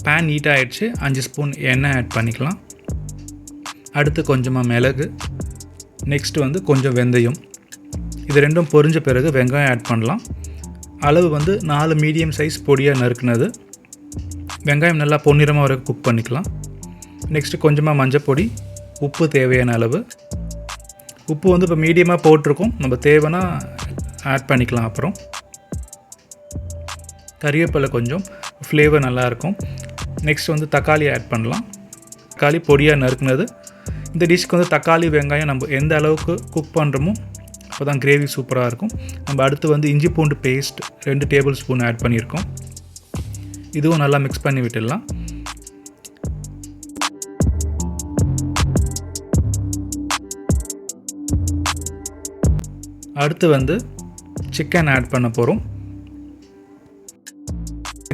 Pan heat ஆகிடுச்சு. 5 spoon எண்ணெய் add பண்ணிக்கலாம். அடுத்து கொஞ்சமாக மிளகு, நெக்ஸ்ட்டு வந்து கொஞ்சம் வெந்தயம். இது ரெண்டும் பொரிஞ்ச பிறகு வெங்காயம் ஆட் பண்ணலாம். அளவு வந்து 4 மீடியம் சைஸ் பொடியாக நறுக்குனது. வெங்காயம் நல்லா பொன்னிறமாக வரைக்கும் குக் பண்ணிக்கலாம். நெக்ஸ்ட்டு கொஞ்சமாக மஞ்சள் பொடி, உப்பு தேவையான அளவு. உப்பு வந்து இப்போ மீடியமாக போட்டிருக்கோம், நம்ம தேவைன்னா ஆட் பண்ணிக்கலாம். அப்புறம் கறிவேப்பிலை கொஞ்சம் ஃப்ளேவர் நல்லாயிருக்கும். நெக்ஸ்ட் வந்து தக்காளி ஆட் பண்ணலாம். தக்காளி பொடியாக நறுக்குனது. இந்த டிஷ்க்கு வந்து தக்காளி வெங்காயம் நம்ம எந்த அளவுக்கு குக் பண்ணுறோமோ அப்போ தான் கிரேவி சூப்பராக இருக்கும். நம்ம அடுத்து வந்து இஞ்சி பூண்டு பேஸ்ட் 2 டேபிள் ஸ்பூன் ஆட் பண்ணியிருக்கோம். இதுவும் நல்லா மிக்ஸ் பண்ணி விட்டுடலாம். அடுத்து வந்து சிக்கன் ஆட் பண்ண போகிறோம்.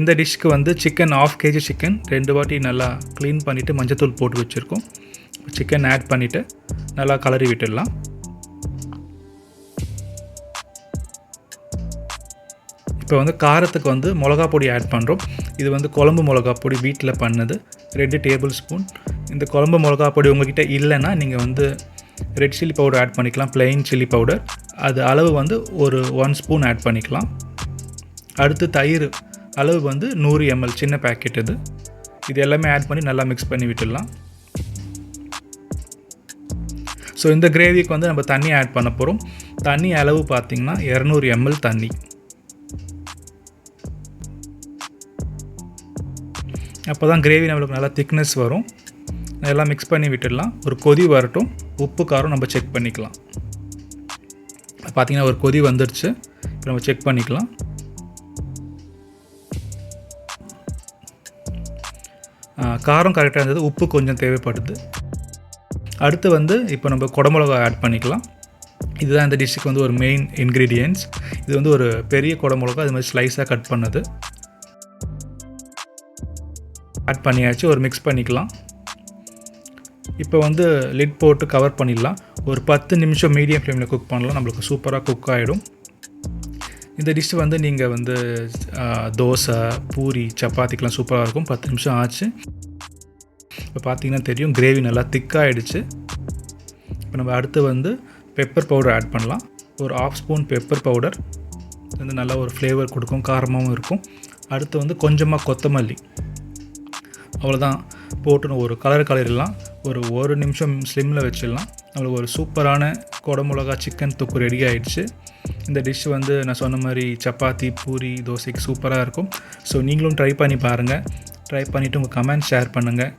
இந்த டிஷ்க்கு வந்து சிக்கன் 1/2 kg சிக்கன் 2 வாட்டி நல்லா க்ளீன் பண்ணிவிட்டு மஞ்சத்தூள் போட்டு வச்சுருக்கோம். சிக்கன் ஆட் பண்ணிவிட்டு நல்லா கலரி விட்டுடலாம். இப்போ வந்து காரத்துக்கு வந்து மிளகா பொடி ஆட் பண்ணுறோம். இது வந்து குழம்பு மிளகா பொடி வீட்டில் பண்ணது 2 டேபிள் ஸ்பூன். இந்த குழம்பு மிளகா பொடி உங்கள்கிட்ட இல்லைன்னா நீங்கள் வந்து ரெட் சில்லி பவுடர் ஆட் பண்ணிக்கலாம், ப்ளெயின் சில்லி பவுடர். அது அளவு வந்து ஒரு 1 ஸ்பூன் ஆட் பண்ணிக்கலாம். அடுத்து தயிர் அளவு வந்து 100 ml சின்ன பேக்கெட். இது எல்லாமே ஆட் பண்ணி நல்லா மிக்ஸ் பண்ணி விட்டுடலாம். ஸோ இந்த கிரேவிக்கு வந்து நம்ம தண்ணி ஆட் பண்ண போகிறோம். தண்ணி அளவு பார்த்திங்கன்னா 200 ml தண்ணி. அப்போ தான் கிரேவி நம்மளுக்கு நல்லா திக்னஸ் வரும். நல்லா மிக்ஸ் பண்ணி விட்டுடலாம். ஒரு கொதி வரட்டும். உப்பு காரம் நம்ம செக் பண்ணிக்கலாம். பார்த்திங்கன்னா ஒரு கொதி வந்துடுச்சு. இப்போ நம்ம செக் பண்ணிக்கலாம். காரம் கரெக்டாக இருந்தது. உப்பு கொஞ்சம் தேவைப்படுது. அடுத்து வந்து இப்போ நம்ம குடமிளகா ஆட் பண்ணிக்கலாம். இதுதான் இந்த டிஷ்ஷுக்கு வந்து ஒரு மெயின் இன்க்ரீடியன்ட்ஸ். இது வந்து ஒரு பெரிய குடமிளகா, அது மாதிரி ஸ்லைஸாக கட் பண்ணது ஆட் பண்ணியாச்சு. ஒரு மிக்ஸ் பண்ணிக்கலாம். இப்போ வந்து லிட் போட்டு கவர் பண்ணிடலாம். ஒரு 10 நிமிஷம் மீடியம் ஃப்ளேமில் குக் பண்ணலாம். நம்மளுக்கு சூப்பராக குக் ஆகிடும். இந்த டிஷ் வந்து நீங்கள் வந்து தோசை, பூரி, சப்பாத்திக்கெலாம் சூப்பராக இருக்கும். 10 நிமிஷம் ஆச்சு. இப்போ பார்த்திங்கன்னா தெரியும் கிரேவி நல்லா திக்காகிடுச்சு. இப்போ நம்ம அடுத்து வந்து பெப்பர் பவுடர் ஆட் பண்ணலாம். ஒரு 1/2 ஸ்பூன் பெப்பர் பவுடர் வந்து நல்லா ஒரு ஃப்ளேவர் கொடுக்கும், காரமாகவும் இருக்கும். அடுத்து வந்து கொஞ்சமாக கொத்தமல்லி. அவ்வளோதான், போட்டு ஒரு கலரிடலாம். ஒரு நிமிஷம் ஸ்லிம்மில் வச்சிடலாம். நம்மளுக்கு ஒரு சூப்பரான குடமிளகா சிக்கன் தொக்கு ரெடி ஆகிடுச்சு. இந்த டிஷ் வந்து நான் சொன்ன மாதிரி சப்பாத்தி, பூரி, தோசைக்கு சூப்பராக இருக்கும். ஸோ நீங்களும் ட்ரை பண்ணி பாருங்கள். ட்ரை பண்ணிவிட்டு உங்கள் கமெண்ட் ஷேர் பண்ணுங்கள்.